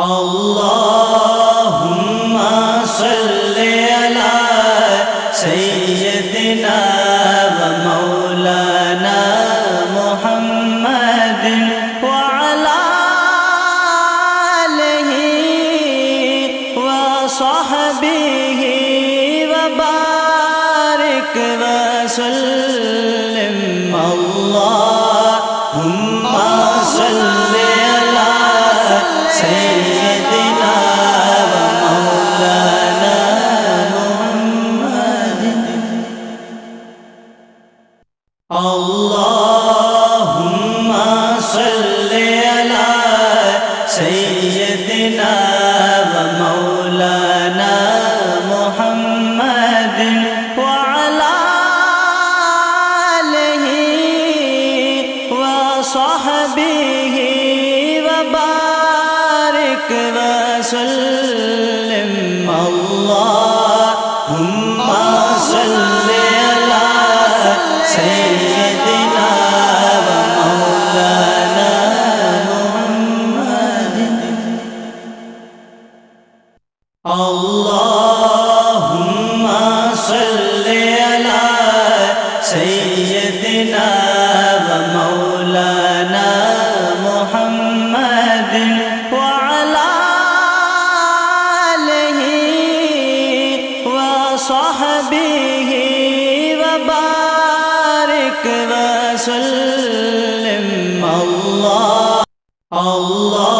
अल्लाहुम्मा सल्लि अला सय्यदिना व मौलाना मुहम्मदिन व अला आलिहि व सहबिहि व बारिक व सल्लिम। अल्लाहुम्मा सल्लि अला सय्यदिना व मौलाना मुहम्मदिन। अल्लाहुम्मा सल्लि अला सय्यदिना व मौलाना मुहम्मदिन व अला आलिहि व सहबिहि व बारिक व सल्लिम। अल्लाहुम्मा सल्लि अला सय्यदिना व मौलाना मुहम्मदिन। अल्लाहुम्मा सल्लि अला सय्यदिना व मौलाना मुहम्मदिन व अला आलिहि व सहबिहि व बारिक व सल्लिम। अल्लाह